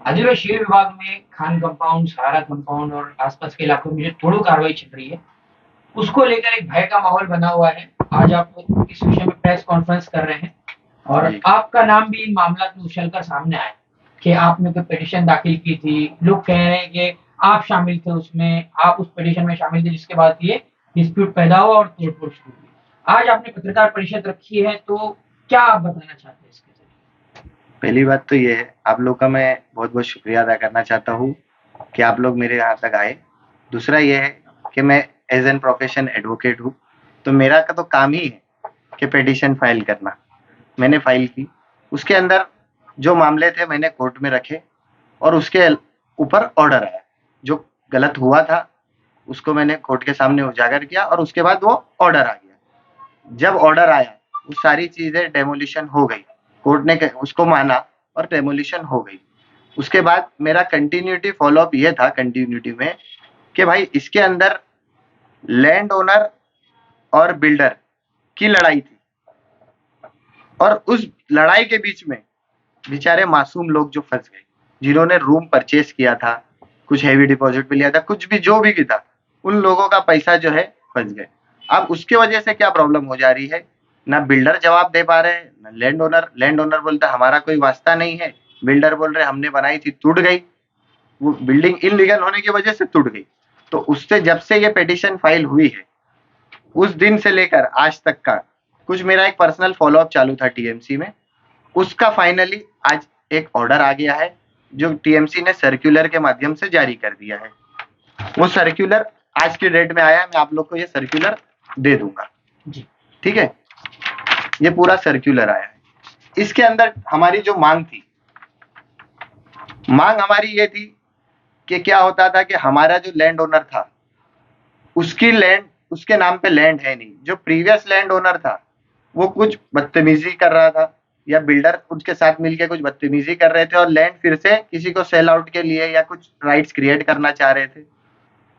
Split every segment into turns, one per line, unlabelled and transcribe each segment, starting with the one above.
आदिवासी शेर विभाग में खान कंपाउंड, सहारा कंपाउंड और आसपास के इलाकों में जो तोड़ो कार्रवाई चल रही है, उसको लेकर एक भय का माहौल बना हुआ है। आज आप इस विषय में प्रेस कॉन्फ्रेंस कर रहे हैं और
जी।
आपका नाम भी इन मामला में उछलकर सामने आया कि आपने कोई पिटीशन दाखिल की थी। लोग कह रहे हैं कि आप शामिल थे उसमें, आप उस पिटीशन में शामिल थे जिसके बाद ये डिस्प्यूट पैदा हुआ और तोड़-फोड़ शुरू हुई। आज आपने पत्रकार परिषद रखी है, तो क्या आप बताना चाहते हैं इसके ज़रिए?
पहली बात तो ये है, आप लोग का मैं बहुत-बहुत शुक्रिया अदा करना चाहता हूँ कि आप लोग मेरे यहाँ तक आए। दूसरा ये है कि मैं एज़ एन प्रोफेशन एडवोकेट हूँ, तो मेरा का तो काम ही है कि पिटीशन फाइल करना। मैंने फाइल की, उसके अंदर जो मामले थे मैंने कोर्ट में रखे और उसके ऊपर ऑर्डर आया। जो गलत हुआ था, उसको मैंने कोर्ट के सामने उजागर किया और उसके बाद वो ऑर्डर आ गया। जब ऑर्डर आया, वो सारी चीज़ें डेमोलिशन हो गई। कोर्ट ने उसको माना और डेमोलिशन हो गई। उसके बाद मेरा कंटिन्यूटी फ़ॉलो-अप ये था कंटिन्यूटी में कि भाई इसके अंदर लैंड ओनर और बिल्डर की लड़ाई थी और उस लड़ाई के बीच में बेचारे मासूम लोग जो फंस गए, जिन्होंने रूम परचेस किया था, कुछ हैवी डिपॉजिट पे लिया था, कुछ भी जो भी की था, उन लोगों का पैसा जो है फंस गए। अब उसके वजह से क्या प्रॉब्लम हो जा रही है, ना बिल्डर जवाब दे पा रहे हैं, ना लैंड ओनर बोलता हमारा कोई वास्ता नहीं है, बिल्डर बोल रहे हमने बनाई थी टूट गई, वो बिल्डिंग इलीगल होने की वजह से टूट गई। तो उससे जब से ये पिटीशन फाइल हुई है, उस दिन से लेकर आज तक का कुछ मेरा एक पर्सनल फॉलोअप चालू था टीएमसी में, उसका फाइनली आज एक ऑर्डर आ गया है जो टीएमसी ने सर्कुलर के माध्यम से जारी कर दिया है। वो सर्कुलर आज की डेट में आया है, मैं आप लोग को ये सर्कुलर दे दूंगा।
जी।
ठीक है, ये पूरा सर्कुलर आया है। इसके अंदर हमारी जो मांग थी, मांग हमारी ये थी कि क्या होता था कि हमारा जो लैंड ओनर था, उसकी लैंड उसके नाम पे लैंड है नहीं। जो प्रीवियस लैंड ओनर था, वो कुछ बदतमीजी कर रहा था या बिल्डर उसके साथ मिलके कुछ बदतमीजी कर रहे थे और लैंड फिर से किसी को सेल आउट के लिए या कुछ राइट्स क्रिएट करना चाह रहे थे।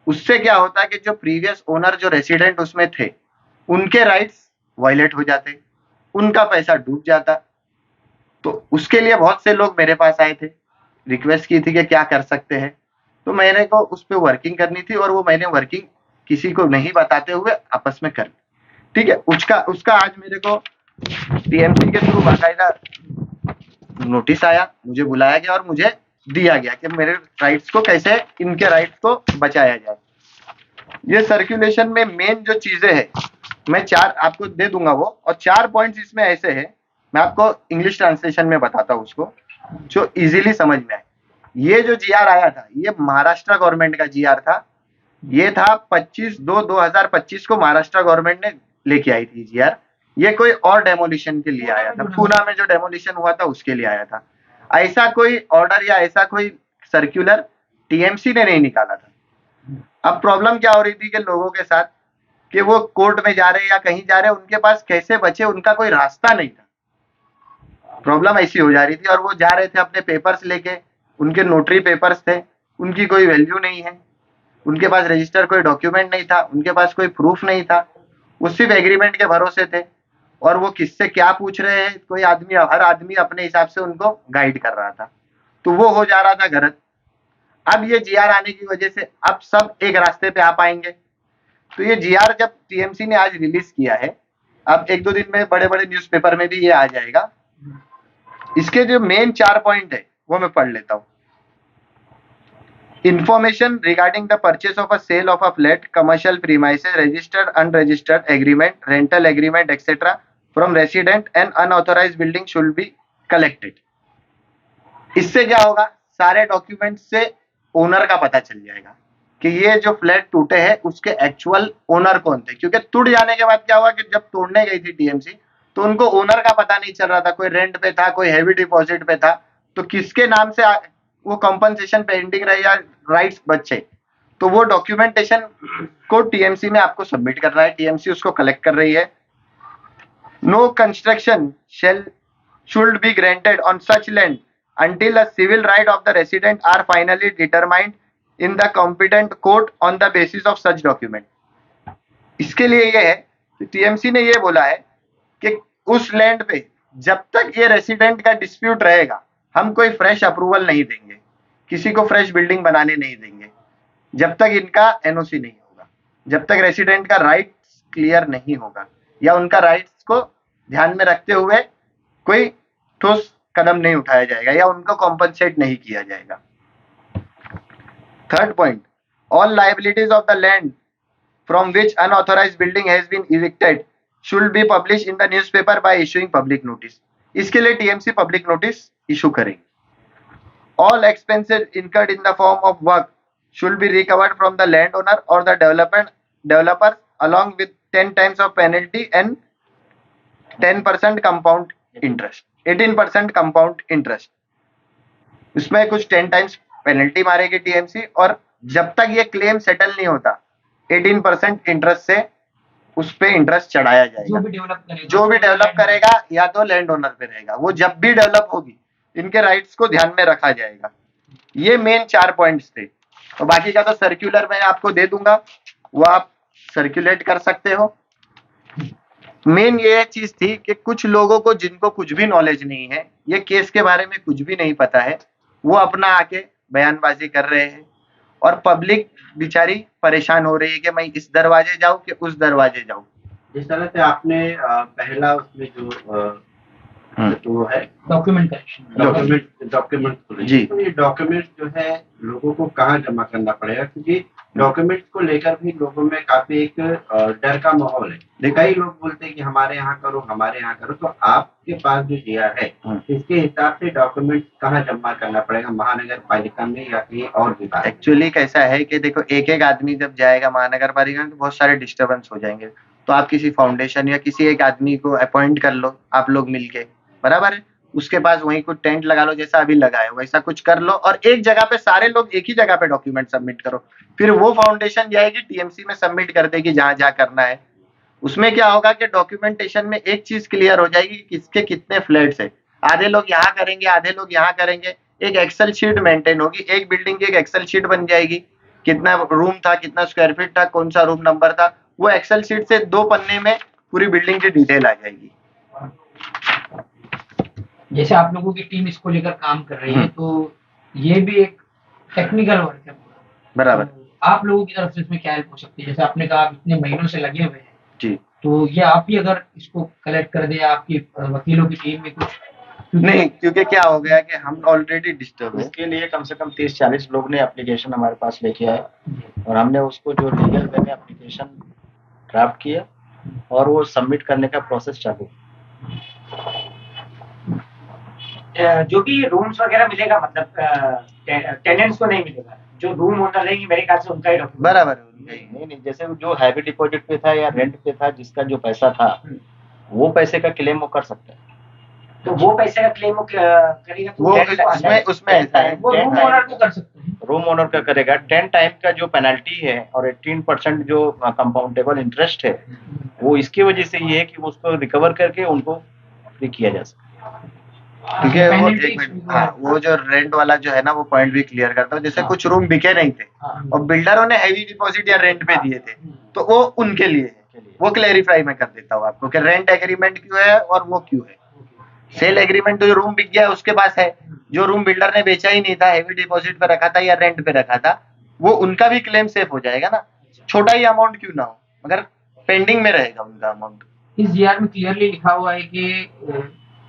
उससे क्या होता कि जो प्रीवियस ओनर जो रेसिडेंट उसमें थे, उनके राइट्स वायलेट हो जाते, उनका पैसा डूब जाता। तो उसके लिए बहुत से लोग मेरे पास आए थे, रिक्वेस्ट की थी कि क्या कर सकते हैं। तो मैंने को उस पे वर्किंग करनी थी और वो मैंने वर्किंग किसी को नहीं बताते हुए आपस में कर ली। ठीक है, उसका उसका आज मेरे को टीएमसी के थ्रू बाकायदा नोटिस आया, मुझे बुलाया गया और मुझे दिया गया कि मेरे राइट्स को कैसे, इनके राइट्स को बचाया जाए। ये सर्कुलेशन में मेन जो चीजें हैं, मैं 4 आपको दे दूंगा वो, और 4 पॉइंट्स इसमें ऐसे हैं, मैं आपको इंग्लिश ट्रांसलेशन में बताता हूँ उसको, जो इजीली समझ में आए। ये जो जीआर आया था, ये महाराष्ट्र गवर्नमेंट का जीआर था। ये था 25/2/2025 को महाराष्ट्र गवर्नमेंट ने लेके आई थी जीआर। ये कोई और डेमोलिशन के लिए आया था, पूना में जो डेमोलिशन हुआ था उसके लिए आया था। ऐसा कोई ऑर्डर या ऐसा कोई सर्कुलर टीएमसी ने नहीं निकाला था। अब प्रॉब्लम क्या हो रही थी कि लोगों के साथ कि वो कोर्ट में जा रहे हैं या कहीं जा रहे हैं, उनके पास कैसे बचे, उनका कोई रास्ता नहीं था। प्रॉब्लम ऐसी हो जा रही थी और वो जा रहे थे अपने पेपर्स लेके, उनके नोटरी पेपर्स थे, उनकी कोई वैल्यू नहीं है, उनके पास रजिस्टर कोई डॉक्यूमेंट नहीं था, उनके पास कोई प्रूफ नहीं था, वो सिर्फ एग्रीमेंट के भरोसे थे और वो किससे क्या पूछ रहे हैं, कोई आदमी, हर आदमी अपने हिसाब से उनको गाइड कर रहा था। तो वो हो जा रहा था गलत। अब ये जीआर आने की वजह से अब सब एक रास्ते पे आ पाएंगे। तो ये जीआर जब टीएमसी ने आज रिलीज किया है, अब 1-2 दिन में बड़े-बड़े न्यूज़पेपर में भी ये आ जाएगा। इसके जो मेन 4 पॉइंट है वो मैं पढ़ लेता हूँ। Information regarding the purchase of a sale of a flat, commercial premises, registered, unregistered agreement, rental agreement, etc. from resident and unauthorized building should be collected. इससे क्या होगा, सारे डॉक्यूमेंट से ओनर का पता चल जाएगा कि ये जो फ्लैट टूटे हैं उसके एक्चुअल ओनर कौन थे। क्योंकि टूट जाने के बाद क्या हुआ कि जब तोड़ने गई थी टीएमसी, तो उनको ओनर का पता नहीं चल रहा था, कोई रेंट पे था, कोई हैवी डिपॉजिट पे था, तो किसके नाम से वो कंपनसेशन पेंडिंग रहे या राइट्स बचे, तो वो डॉक्यूमेंटेशन को टीएमसी में आपको सबमिट करना है। टीएमसी उसको कलेक्ट कर रही है। No construction shall should be granted on such land until the civil right of the resident are finally determined in the competent court on the basis of such document. इसके लिए ये है कि TMC ने ये बोला है कि उस लैंड पे जब तक ये रेसिडेंट का डिस्प्यूट रहेगा, हम कोई फ्रेश अप्रूवल नहीं देंगे। किसी को फ्रेश बिल्डिंग बनाने नहीं देंगे जब तक इनका एनओसी नहीं होगा, जब तक रेसिडेंट का राइट क्लियर नहीं होगा या उनका राइट्स को ध्यान में रखते हुए कोई ठोस कदम नहीं उठाया जाएगा या उनको कॉम्पनसेट नहीं किया जाएगा। Third point, all liabilities of the land from which unauthorised building has been evicted should be publish in the newspaper by issuing public notice. इसके लिए टीएमसी पब्लिक नोटिस इशू करेगी। All expenses incurred in the form of work should be recovered from the landowner or the developer along with 10 times of penalty and 10% compound interest, 18% compound interest। इसमें कुछ 10 times penalty मारेगी TMC और जब तक ये claim settle नहीं होता 18% interest से उस पे इंटरेस्ट चढ़ाया जाएगा। जो भी डेवलप करेगा या तो लैंड ओनर पे रहेगा, वो जब भी डेवलप होगी इनके राइट्स को ध्यान में रखा जाएगा। ये मेन 4 पॉइंट्स थे और बाकी का तो सर्कुलर मैं आपको दे दूंगा, वो आप सर्कुलेट कर सकते हो। मेन ये चीज थी कि कुछ लोगों को जिनको कुछ भी नॉलेज नहीं है, ये केस के बारे में कुछ भी नहीं पता है, वो अपना आके बयानबाजी कर रहे हैं और पब्लिक बेचारी परेशान हो रही है कि मैं इस दरवाजे जाऊं कि उस दरवाजे जाऊं।
जिस तरह से आपने पहला उसमें जो है डॉक्यूमेंट
जी,
तो ये डॉक्यूमेंट जो है लोगों को कहाँ जमा करना पड़ेगा, क्योंकि डॉक्यूमेंट को लेकर भी लोगों में काफी एक डर का माहौल है। कई लोग बोलते हैं कि हमारे यहाँ करो, हमारे यहाँ करो। तो आपके पास जो दिया है इसके हिसाब से डॉक्यूमेंट कहाँ जमा करना पड़ेगा, महानगर पालिका में या कहीं और विभाग?
एक्चुअली कैसा है कि देखो एक एक आदमी जब जाएगा महानगर पालिका में तो बहुत सारे डिस्टर्बेंस हो जाएंगे, तो आप किसी फाउंडेशन या किसी एक आदमी को अपॉइंट कर लो, आप लोग मिलके, बराबर है, उसके पास वहीं कुछ टेंट लगा लो जैसा अभी लगा है वैसा कुछ कर लो और एक जगह पे सारे लोग एक ही जगह पे डॉक्यूमेंट सबमिट करो। फिर वो फाउंडेशन जाएगी टीएमसी में सबमिट कर देगी जहां जहां करना है। उसमें क्या होगा कि डॉक्यूमेंटेशन में एक चीज क्लियर हो जाएगी कि किसके कितने फ्लैट्स है, आधे लोग यहाँ करेंगे आधे लोग यहाँ करेंगे, एक एक्सेल शीट मेंटेन होगी, एक बिल्डिंग की एक एक्सेल शीट बन जाएगी, कितना रूम था, कितना स्क्वायर फीट था, कौन सा रूम नंबर था, वो एक्सेल शीट से 2 पन्ने में पूरी बिल्डिंग की डिटेल आ जाएगी।
जैसे आप लोगों की टीम इसको लेकर काम कर रही है तो ये भी एक टेक्निकल वर्क है,
बराबर।
तो आप लोगों की तरफ से इसमें क्या हेल्प हो सकती है? जैसे आपने कहा आप इतने महीनों से लगे हुए हैं
जी,
तो ये आप ही अगर इसको कलेक्ट कर दे, आपकी वकीलों की टीम में कुछ
नहीं, क्योंकि क्या हो गया कि हम ऑलरेडी डिस्टर्ब है।
इसके लिए कम से कम 30-40 लोग ने एप्लीकेशन हमारे पास लेके आए और हमने उसको जो लीगल वे में एप्लीकेशन ड्राफ्ट किया और वो सबमिट करने का प्रोसेस चालू।
जो भी रूम्स वगैरह मिलेगा, मतलब टेनेंट्स को नहीं मिलेगा, जो रूम ओनर रहेंगे मेरे ख्याल से उनका ही डॉक्यूमेंट।
बराबर।
नहीं, जैसे जो हैवी डिपॉजिट पे था या रेंट पे था, जिसका जो पैसा था वो पैसे का क्लेम वो कर सकता है।
तो वो पैसे का क्लेम करेगा तो
वो उसमें ऐसा है,
वो रूम ओनर को कर सकते हैं,
रूम ओनर का करेगा। 10 टाइम का जो पेनल्टी है और 18% जो कंपाउंडेबल इंटरेस्ट है, वो इसकी वजह से ये है कि उसको रिकवर करके उनको फ्री किया जा सकता है।
क्योंकि वो एक मिनट, हाँ, वो जो रेंट वाला जो है ना वो पॉइंट भी क्लियर करता हूँ। जैसे कुछ रूम बिके नहीं थे और बिल्डरों ने हैवी डिपॉजिट या रेंट पे दिए थे, तो वो उनके लिए है, वो क्लेरिफाई मैं कर देता हूँ आपको कि रेंट एग्रीमेंट क्यों है और वो क्यों है। सेल एग्रीमेंट तो जो रूम बिक गया उसके पास है, जो रूम बिल्डर ने बेचा ही नहीं था, हैवी डिपॉजिट पे रखा था या रेंट पे रखा था, वो उनका भी क्लेम सेफ हो जाएगा ना, छोटा ही अमाउंट क्यों ना हो, मगर पेंडिंग में रहेगा उनका अमाउंट।
इस जीआर में क्लियरली लिखा हुआ है कि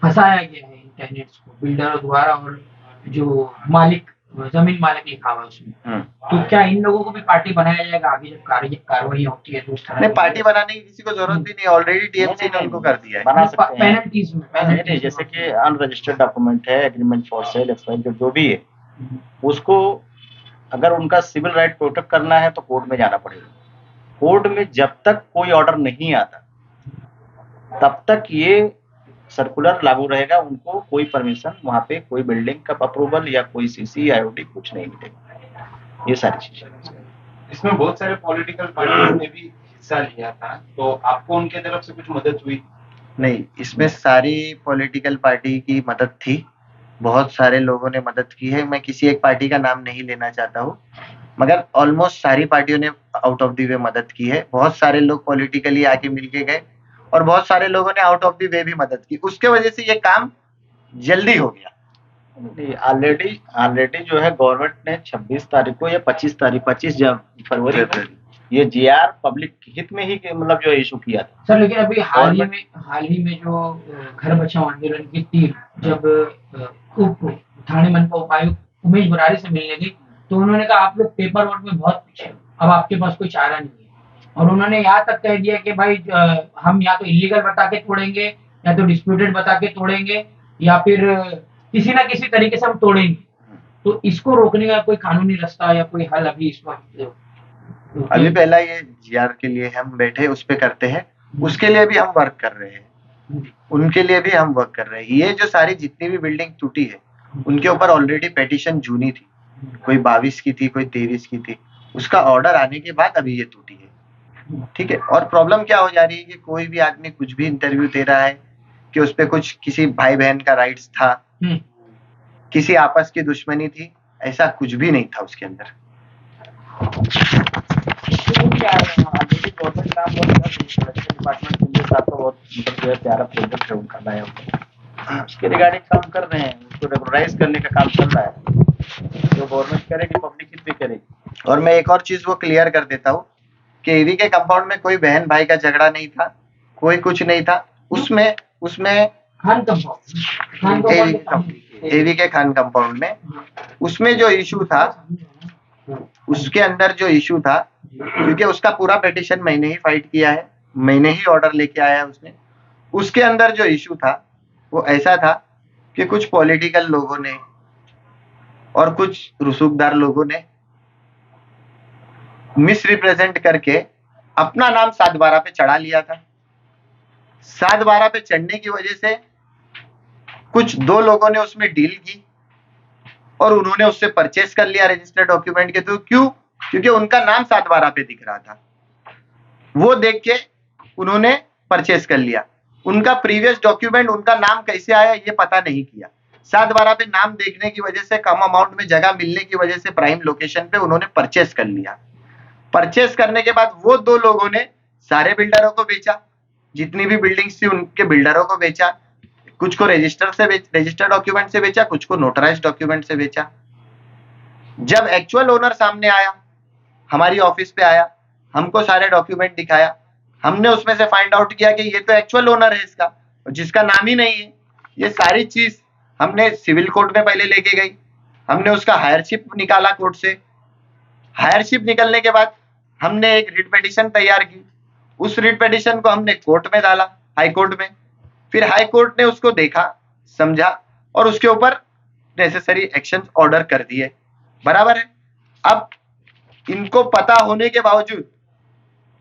फंसाया गया है टेनेंट्स को बिल्डर द्वारा और जो मालिक, जमीन मालिक लिखा हुआ है उसमें। तो क्या इन लोगों को भी पार्टी बनाया जाएगा आगे जब कार्रवाई होती है तो उस तरह?
नहीं, पार्टी बनाने की किसी को जरूरत भी नहीं, ऑलरेडी टीएमसी ने उनको कर दिया है।
बना सकते हैं
पेनल्टीज में,
नहीं, जैसे कि अनरजिस्टर्ड डॉक्यूमेंट है, एग्रीमेंट फॉर सेल एक्सपायर जो भी है, उसको अगर उनका सिविल राइट प्रोटेक्ट करना है तो कोर्ट में जाना पड़ेगा। कोर्ट में जब तक कोई ऑर्डर नहीं आता तब तक ये सर्कुलर लागू रहेगा, उनको कोई परमिशन वहाँ पे कोई बिल्डिंग का अप्रूवल या कोई सीसी आईओटी कुछ नहीं मिलेगा। ये सारी चीजें।
इसमें बहुत सारे पॉलिटिकल पार्टियों ने भी हिस्सा लिया था, तो आपको उनके तरफ से कुछ मदद हुई?
नहीं, इसमें सारी पॉलिटिकल पार्टी की मदद थी, बहुत सारे लोगों ने मदद की है। मैं किसी एक पार्टी का नाम नहीं लेना चाहता हूँ, मगर ऑलमोस्ट सारी पार्टियों ने आउट ऑफ द वे मदद की है। बहुत सारे लोग पॉलिटिकली आके मिलके गए और बहुत सारे लोगों ने आउट ऑफ द वे भी मदद की, उसके वजह से ये काम जल्दी हो गया।
ऑलरेडी जो है गवर्नमेंट ने 26 तारीख को या 25 फरवरी को ये जीआर पब्लिक हित में ही मतलब जो इशू किया था।
सर लेकिन अभी हाल ही में जो घर बचाओ आंदोलन की टीम जब उप थाने मनपा उपायुक्त उमेश बुरारी से मिलने गई तो उन्होंने कहा आप लोग पेपर वर्क में बहुत पीछे हो, अब आपके पास कोई चारा नहीं है। और उन्होंने यहाँ तक कह दिया कि भाई हम या तो इलीगल बता के तोड़ेंगे या तो डिस्प्यूटेड बता के तोड़ेंगे या फिर किसी ना किसी तरीके से हम तोड़ेंगे। तो इसको रोकने का कोई कानूनी रास्ता या कोई हल अभी इस वक्त?
अभी पहला ये जीआर के लिए हम बैठे उस पे करते हैं, उसके लिए भी हम वर्क कर रहे हैं, उनके लिए भी हम वर्क कर रहे हैं। ये जो सारी जितनी भी बिल्डिंग टूटी है उनके ऊपर ऑलरेडी पेटिशन जूनी थी, कोई 22 की थी, कोई 23 की थी, उसका ऑर्डर आने के बाद अभी ये टूटी है। ठीक है। और प्रॉब्लम क्या हो जा रही है कि कोई भी आदमी कुछ भी इंटरव्यू दे रहा है कि उस पे कुछ किसी भाई बहन का राइट्स था, किसी आपस की दुश्मनी थी, ऐसा कुछ भी नहीं था उसके अंदर।
गवर्नमेंट काम डिपार्टमेंट बहुत मतलब जो है प्यारा प्रोजेक्ट है उनका लाया हुआ, उसके रिगार्डिंग काम कर रहे हैं, उसको रेगुलराइज करने का काम चल रहा है। जो गवर्नमेंट करेगी पब्लिक हित भी करेगी।
और मैं एक और चीज वो क्लियर कर देता हूँ कि एवी के कंपाउंड में कोई बहन भाई का झगड़ा नहीं था, कोई कुछ नहीं था। उसमें
खान कंपाउंड
एवी के खान कंपाउंड में उसमें जो इशू था, उसके अंदर जो इशू था, क्योंकि उसका पूरा पिटीशन मैंने ही फाइट किया है, मैंने ही ऑर्डर लेके आया उसने। उसके अंदर जो इशू था वो ऐसा था कि कुछ पॉलिटिकल लोगों ने और कुछ रसूखदार लोगों ने मिसरिप्रेजेंट करके अपना नाम 7/12 पे चढ़ा लिया था। 7/12 पे चढ़ने की वजह से कुछ 2 लोगों ने उसमें डील की और उन्होंने उससे परचेस कर लिया रजिस्टर्ड डॉक्यूमेंट के थ्रू। क्यों? क्योंकि उनका नाम 7/12 पे दिख रहा था, वो देख के उन्होंने परचेस कर लिया। उनका प्रीवियस डॉक्यूमेंट उनका नाम कैसे आया ये पता नहीं किया। 7/12 पे नाम देखने की वजह से, कम अमाउंट में जगह मिलने की वजह से प्राइम लोकेशन पे उन्होंने परचेस कर लिया। परचेस करने के बाद वो 2 लोगों ने सारे बिल्डरों को बेचा, जितनी भी बिल्डिंग्स थी उनके बिल्डरों को बेचा। कुछ को रजिस्टर्ड डॉक्यूमेंट से बेचा, कुछ को नोटराइज्ड डॉक्यूमेंट से बेचा। जब एक्चुअल ओनर सामने आया, हमारी ऑफिस पे आया, हमको सारे डॉक्यूमेंट दिखाया, हमने उसमें से फाइंड आउट किया कि ये तो एक्चुअल ओनर है इसका, जिसका नाम ही नहीं है। ये सारी चीज हमने सिविल कोर्ट में पहले लेके गई, हमने उसका हायरशिप निकाला कोर्ट से। हायरशिप निकलने के बाद हमने एक रिट पिटीशन तैयार की, उस रिट पिटीशन को हमने कोर्ट में डाला, हाई कोर्ट में। फिर हाई कोर्ट ने उसको देखा, समझा और उसके ऊपर नेसेसरी एक्शन ऑर्डर कर दिए। बराबर है। अब इनको पता होने के बावजूद,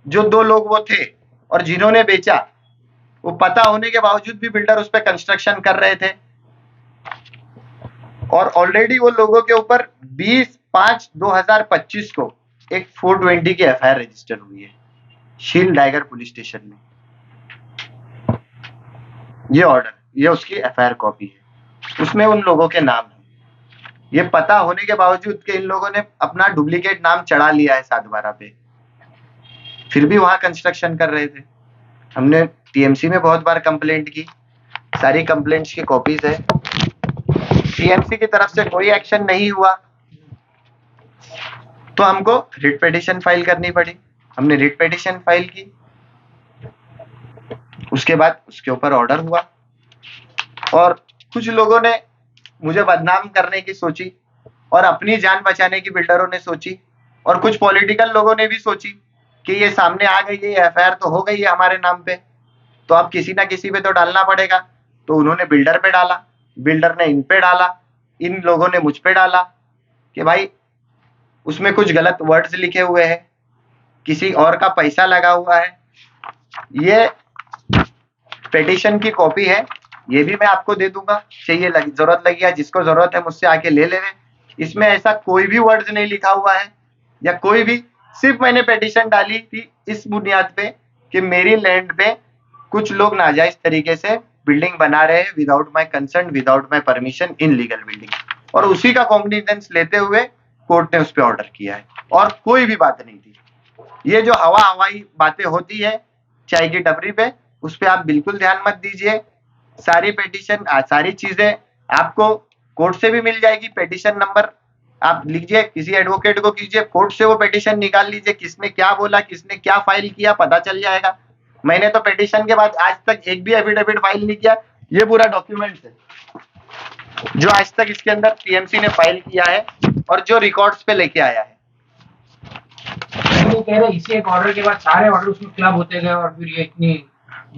जो 2 लोग वो थे और जिन्होंने बेचा, वो पता होने के बावजूद भी बिल्डर उस पर कंस्ट्रक्शन कर रहे थे। और ऑलरेडी वो लोगों के ऊपर 20/5/2025 को एक 420 की एफआईआर रजिस्टर हुई है शील डाइगर पुलिस स्टेशन में। ये ऑर्डर, ये उसकी एफआईआर कॉपी है, उसमें उन लोगों के नाम है। ये पता होने के बावजूद कि इन लोगों ने अपना डुप्लीकेट नाम चढ़ा लिया है 7/12 पे, फिर भी वहां कंस्ट्रक्शन कर रहे थे। हमने टीएमसी में बहुत बार कंप्लेंट की, सारी कंप्लेंट्स की कॉपीज है। टीएमसी की तरफ से कोई एक्शन नहीं हुआ तो हमको रिट पिटीशन फाइल करनी पड़ी। हमने रिट पिटीशन फाइल की, उसके बाद उसके ऊपर ऑर्डर हुआ। और कुछ लोगों ने मुझे बदनाम करने की सोची और अपनी जान बचाने की बिल्डरों ने सोची, और कुछ पॉलिटिकल लोगों ने भी सोची कि ये सामने आ गई है, एफआईआर तो हो गई है हमारे नाम पे, तो अब किसी ना किसी पे तो डालना पड़ेगा। तो उन्होंने बिल्डर पे डाला, बिल्डर ने इन पे डाला, इन लोगों ने मुझ पे डाला कि भाई उसमें कुछ गलत वर्ड्स लिखे हुए हैं, किसी और का पैसा लगा हुआ है। ये पिटीशन की कॉपी है, ये भी मैं आपको दे दूंगा, चाहिए जरूरत लगी या जिसको जरूरत है मुझसे आके ले लेवे। इसमें ऐसा कोई भी वर्ड्स नहीं लिखा हुआ है या कोई भी, सिर्फ मैंने पिटीशन डाली थी इस बुनियाद पे कि मेरी लैंड पे कुछ लोग नाजायज तरीके से बिल्डिंग बना रहे हैं without my concern, without my permission, in legal building, और उसी का कॉग्निजेंस लेते हुए कोर्ट ने उस पर ऑर्डर किया है। और कोई भी बात नहीं थी। ये जो हवाई बातें होती है चाय की टपरी पे, उस पर आप बिल्कुल ध्यान मत दीजिए। सारी पिटीशन, सारी चीजें आपको कोर्ट से भी मिल जाएगी पेटिशन नंबर, आप लीजिए, किसी एडवोकेट को कीजिए, कोर्ट से वो पेटिशन निकाल लीजिए, किसने क्या बोला, किसने क्या फाइल किया, पता चल जाएगा। मैंने तो पेटिशन के बाद आज तक एक भी एफिडेविट फाइल नहीं किया, ये पूरा डॉक्यूमेंट है जो आज तक इसके अंदर टीएमसी ने फाइल किया है और जो रिकॉर्ड्स पे लेके आया है।
वो कह रहे इसी एक ऑर्डर के बाद सारे ऑर्डर उसमें क्लब होते गए और फिर ये इतनी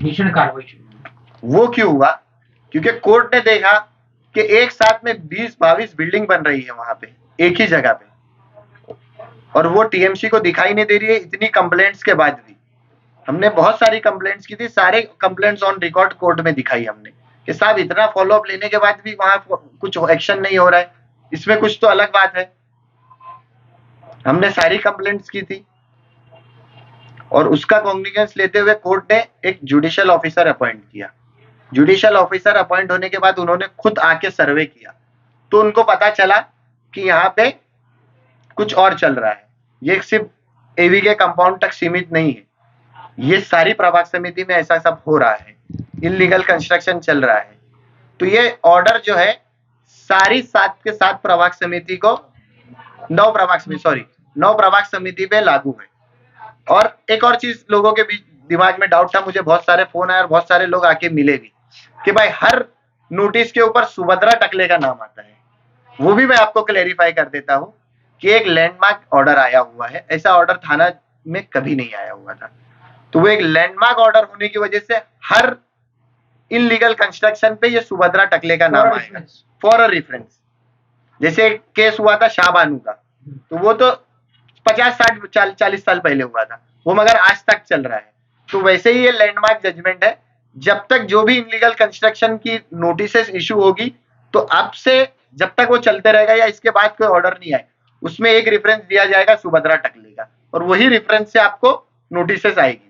भीषण कार्रवाई शुरू हुई।
वो क्यों हुआ? क्योंकि कोर्ट ने देखा कि एक साथ में 20-22 बिल्डिंग बन रही है वहां पे एक ही जगह पे, और वो टीएमसी को दिखाई नहीं दे रही है। इतनी कंप्लेंट्स के बाद भी हमने बहुत सारी कंप्लेंट्स की थी, सारे कंप्लेंट्स ऑन रिकॉर्ड कोर्ट में दिखाई हमने कि साहब इतना फॉलोअप लेने के बाद भी वहां कुछ एक्शन नहीं हो रहा है, इसमें कुछ तो अलग बात है। हमने सारी कंप्लेंट्स की थी और उसका कॉग्निजेंस लेते हुए कोर्ट ने एक जुडिशियल ऑफिसर अपॉइंट किया। जुडिशियल ऑफिसर अपॉइंट होने के बाद उन्होंने खुद आके सर्वे किया, तो उनको पता चला कि यहाँ पे कुछ और चल रहा है। ये सिर्फ एवी के कंपाउंड तक सीमित नहीं है, ये सारी प्रभाग समिति में ऐसा सब हो रहा है, इलीगल कंस्ट्रक्शन चल रहा है। तो ये ऑर्डर जो है सारी 7 के 7 प्रभाग समिति को 9 प्रभाग समिति पे लागू है। और एक और चीज लोगों के बीच दिमाग में डाउट था, मुझे बहुत सारे फोन आए और बहुत सारे लोग आके मिले भी कि भाई हर नोटिस के ऊपर सुभद्रा टकले का नाम आता है। वो भी मैं आपको क्लेरिफाई कर देता हूं कि एक लैंडमार्क ऑर्डर आया हुआ है, ऐसा ऑर्डर थाना में कभी नहीं आया हुआ था। तो वो एक लैंडमार्क ऑर्डर होने की वजह से हर इलीगल कंस्ट्रक्शन पे ये सुभद्रा टकले का नाम आएगा फॉर अ रेफरेंस। जैसे एक केस हुआ था शाहबानू का, तो वो तो 50-60-40 साल पहले हुआ था, वो मगर आज तक चल रहा है। तो वैसे ही ये लैंडमार्क जजमेंट है, जब तक जो भी इलीगल कंस्ट्रक्शन की नोटिसेस इशू होगी तो अब से जब तक वो चलते रहेगा या इसके बाद कोई ऑर्डर नहीं आए, उसमें एक रेफरेंस दिया जाएगा सुभद्रा टकले का, और वही रेफरेंस से आपको नोटिसेस आएगी।